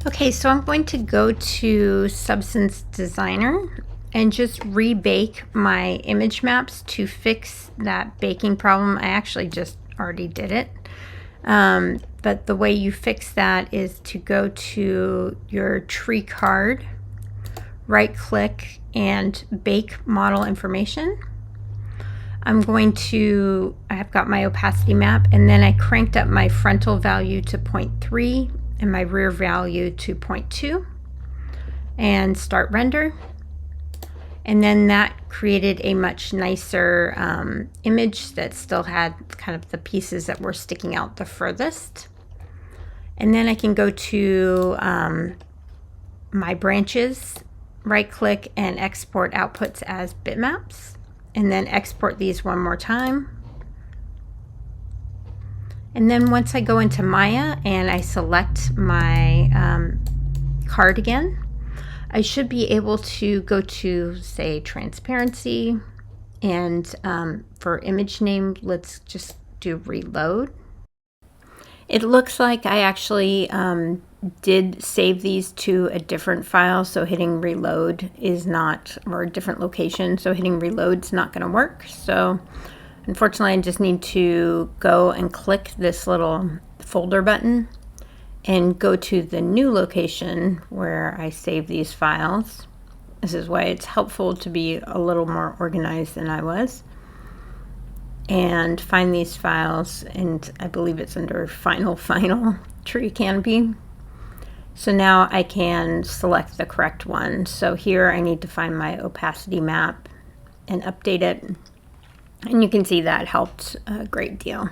Okay, so I'm going to go to Substance Designer and just rebake my image maps to fix that baking problem. I actually just already did it. But the way you fix that is to go to your tree card, right click, and bake model information. I've got my opacity map, and then I cranked up my frontal value to 0.3 and my rear value to 0.2 and start render. And then that created a much nicer image that still had kind of the pieces that were sticking out the furthest. And then I can go to my branches, right click, and export outputs as bitmaps, and then export these one more time. And then once I go into Maya and I select my card again, I should be able to go to, say, transparency, and for image name, let's just do reload. It looks like I actually did save these to a different file, so hitting reload is not, or a different location, so hitting reload is not going to work. So unfortunately, I just need to go and click this little folder button and go to the new location where I save these files. This is why it's helpful to be a little more organized than I was. And find these files, and I believe it's under final tree canopy. So now I can select the correct one. So here I need to find my opacity map and update it. And you can see that helped a great deal.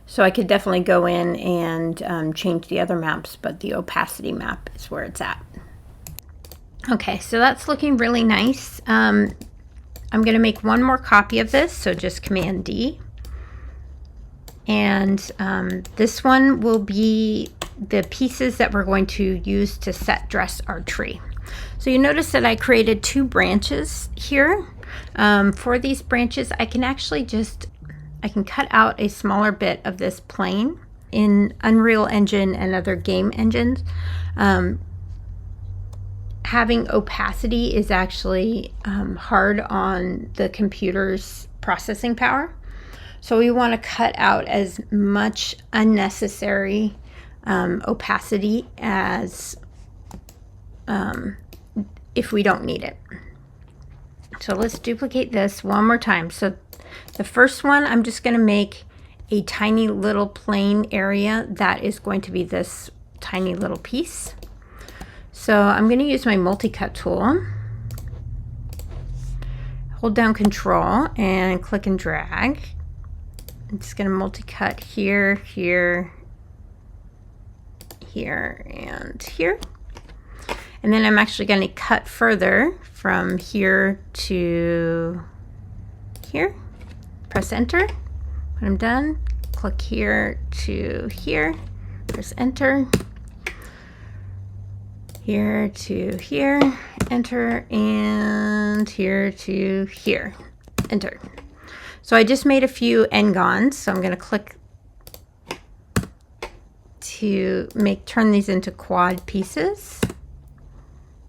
So I could definitely go in and change the other maps, but the opacity map is where it's at. Okay, so that's looking really nice. I'm going to make one more copy of this, so just Command D. And this one will be the pieces that we're going to use to set dress our tree. So you notice that I created 2 branches here. For these branches, I can actually I can cut out a smaller bit of this plane in Unreal Engine and other game engines. Having opacity is actually hard on the computer's processing power. So we want to cut out as much unnecessary opacity as if we don't need it. So let's duplicate this one more time. So the first one, I'm just going to make a tiny little plane area that is going to be this tiny little piece. So I'm going to use my multi-cut tool. Hold down Control and click and drag. I'm just going to multi-cut here, here, here, and here. And then I'm actually going to cut further from here to here. Press Enter. When I'm done, click here to here. Press Enter. Here to here. Enter. And here to here. Enter. So I just made a few n-gons. So I'm going to click to turn these into quad pieces.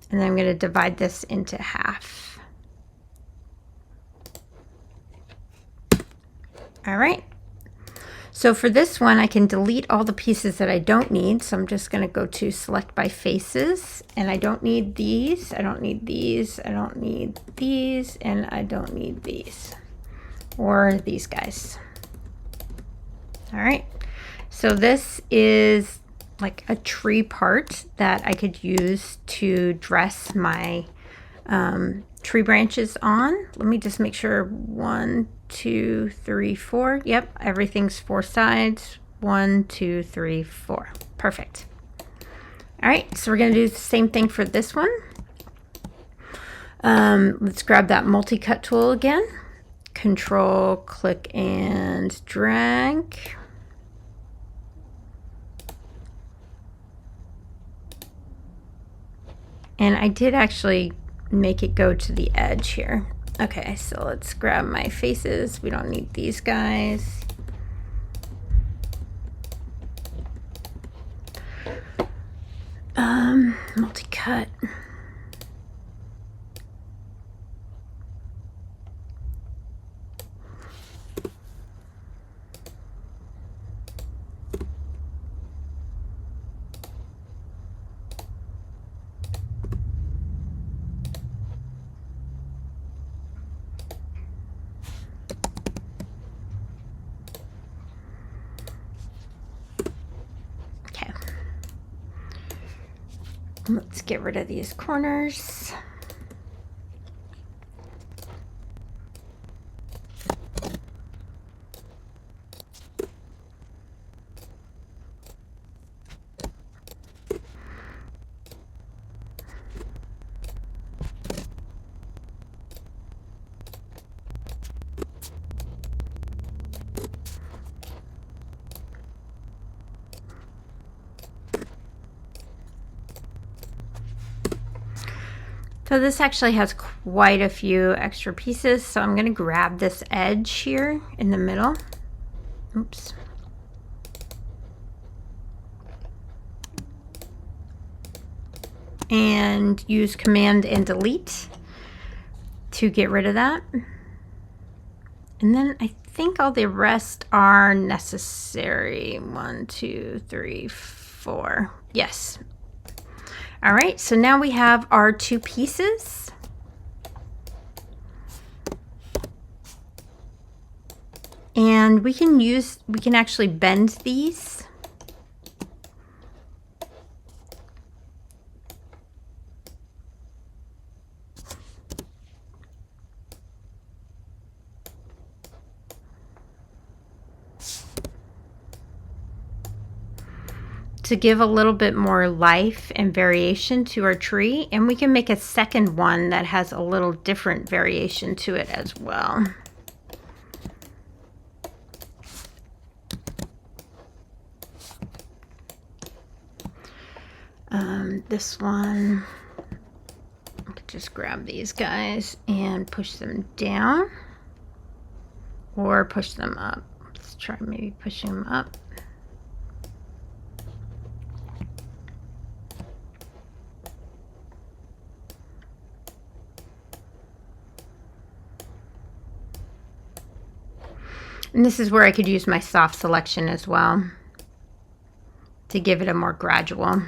And then I'm going to divide this into half. All right. So for this one, I can delete all the pieces that I don't need. So I'm just going to go to Select by Faces. And I don't need these. I don't need these. I don't need these. And I don't need these. Or these guys. All right. So this is like a tree part that I could use to dress my tree branches on. Let me just make sure 1, 2, 3, 4. Yep, everything's 4 sides. 1, 2, 3, 4. Perfect. All right, so we're going to do the same thing for this one. Let's grab that multi-cut tool again. Control, click, and drag. And I did actually make it go to the edge here. Okay, so let's grab my faces. We don't need these guys. Multi-cut. Okay. Let's get rid of these corners. So this actually has quite a few extra pieces, so I'm going to grab this edge here in the middle. Oops. And use Command and Delete to get rid of that. And then I think all the rest are necessary. 1, 2, 3, 4. Yes. All right, so now we have our 2 pieces. And we can actually bend these. To give a little bit more life and variation to our tree, and we can make a second one that has a little different variation to it as well. This one, I could just grab these guys and push them down or push them up. Let's try maybe pushing them up. And this is where I could use my soft selection as well to give it a more gradual.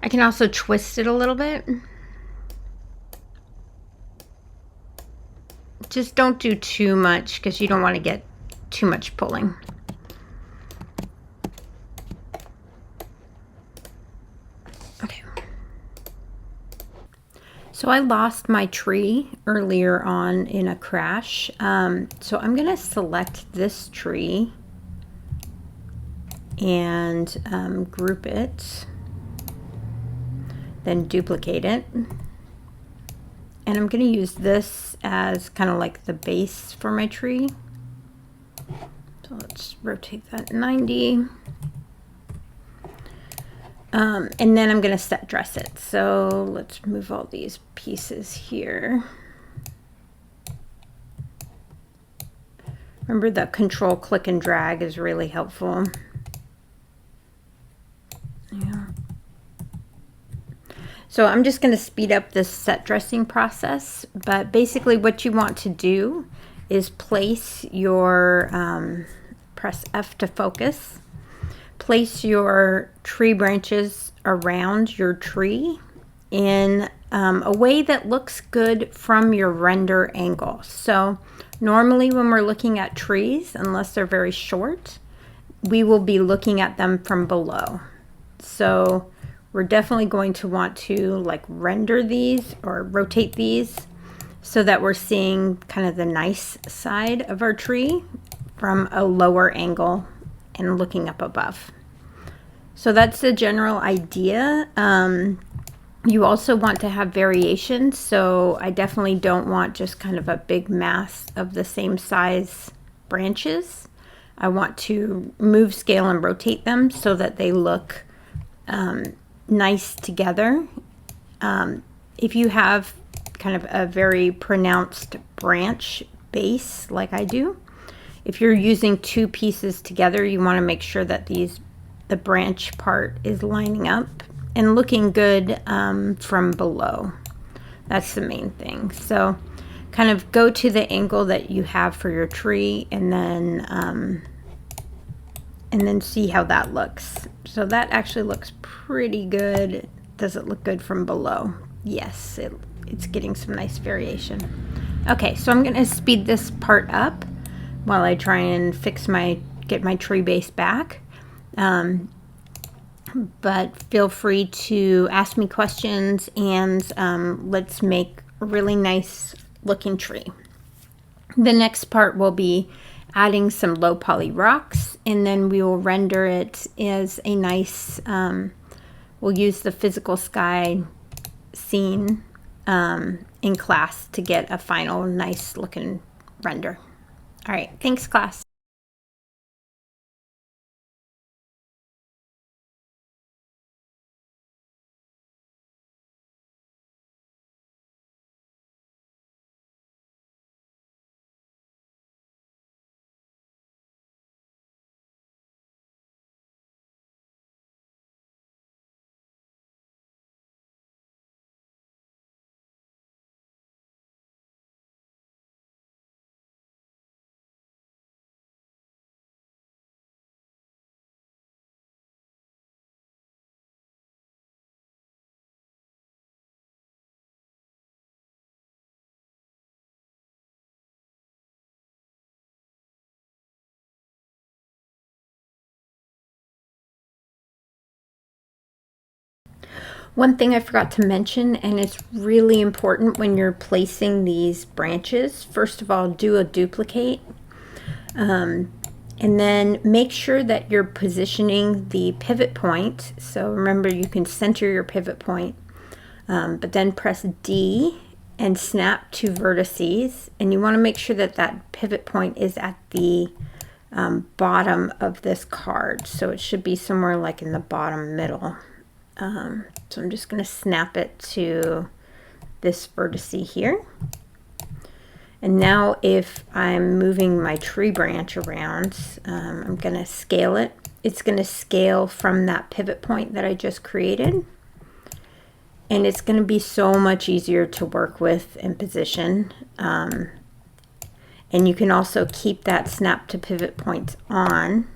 I can also twist it a little bit. Just don't do too much because you don't want to get too much pulling. Okay. So I lost my tree earlier on in a crash. So I'm going to select this tree and group it. Then duplicate it, and I'm going to use this as kind of like the base for my tree. So let's rotate that 90, and then I'm going to set dress it. So let's move all these pieces here. Remember that control click and drag is really helpful. Yeah. So I'm just going to speed up this set dressing process, but basically what you want to do is place your, press F to focus, place your tree branches around your tree in a way that looks good from your render angle. So normally when we're looking at trees, unless they're very short, we will be looking at them from below. So we're definitely going to want to like render these or rotate these so that we're seeing kind of the nice side of our tree from a lower angle and looking up above. So that's the general idea. You also want to have variation, so I definitely don't want just kind of a big mass of the same size branches. I want to move, scale, and rotate them so that they look nice together. If you have kind of a very pronounced branch base like I do, if you're using two pieces together, you want to make sure that the branch part is lining up and looking good from below. That's the main thing. So kind of go to the angle that you have for your tree, and then see how that looks. So that actually looks pretty good. Does it look good from below? Yes, it's getting some nice variation. Okay, so I'm gonna speed this part up while I try and get my tree base back. But feel free to ask me questions, and let's make a really nice looking tree. The next part will be adding some low poly rocks, and then we will render it as a nice, we'll use the physical sky scene in class to get a final nice looking render. All right, thanks class. One thing I forgot to mention, and it's really important when you're placing these branches, first of all, do a duplicate. And then make sure that you're positioning the pivot point. So remember, you can center your pivot point, but then press D and snap two vertices. And you want to make sure that that pivot point is at the bottom of this card. So it should be somewhere like in the bottom middle. So I'm just going to snap it to this vertice here. And now if I'm moving my tree branch around, I'm going to scale it. It's going to scale from that pivot point that I just created. And it's going to be so much easier to work with and position. And you can also keep that snap to pivot point on.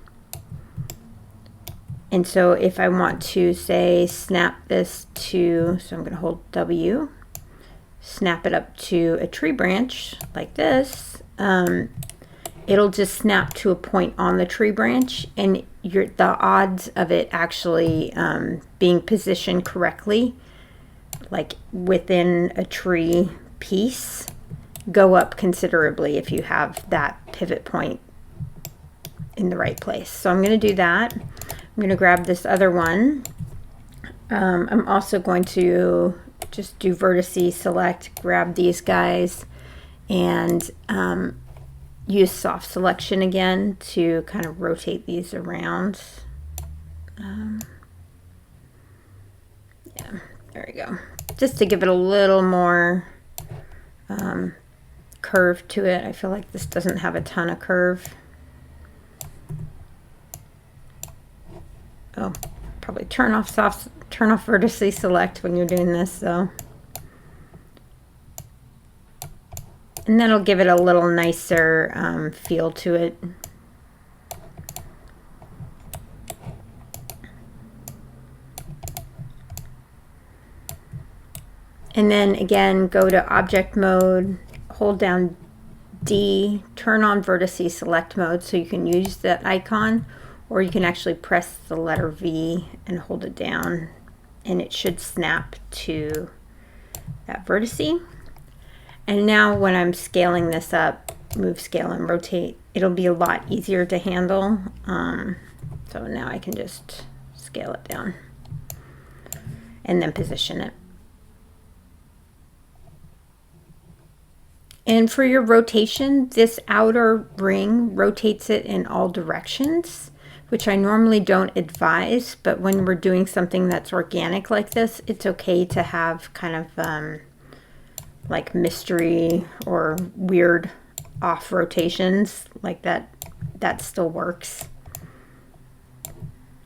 And so if I want to say snap this to, so I'm going to hold W, snap it up to a tree branch like this, it'll just snap to a point on the tree branch, and the odds of it actually being positioned correctly, like within a tree piece, go up considerably if you have that pivot point in the right place. So I'm going to do that. I'm going to grab this other one. I'm also going to just do vertice select, grab these guys, and use soft selection again to kind of rotate these around. Yeah, there we go. Just to give it a little more curve to it. I feel like this doesn't have a ton of curve. Oh, probably turn off vertice select when you're doing this, so. And that'll give it a little nicer feel to it. And then again, go to object mode, hold down D, turn on vertice select mode so you can use that icon, or you can actually press the letter V and hold it down, and it should snap to that vertice. And now when I'm scaling this up, move, scale, and rotate, it'll be a lot easier to handle. So now I can just scale it down and then position it. And for your rotation, this outer ring rotates it in all directions, which I normally don't advise, but when we're doing something that's organic like this, it's okay to have kind of like mystery or weird off rotations like that. that still works.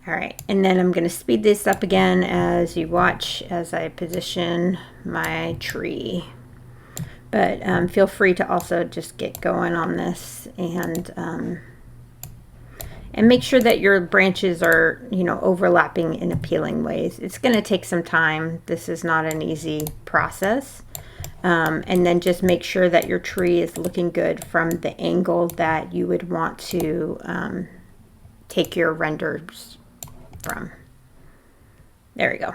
All right, and then I'm going to speed this up again as you watch as I position my tree. But feel free to also just get going on this and make sure that your branches are, you know, overlapping in appealing ways. It's going to take some time. This is not an easy process. And then just make sure that your tree is looking good from the angle that you would want to take your renders from. There we go.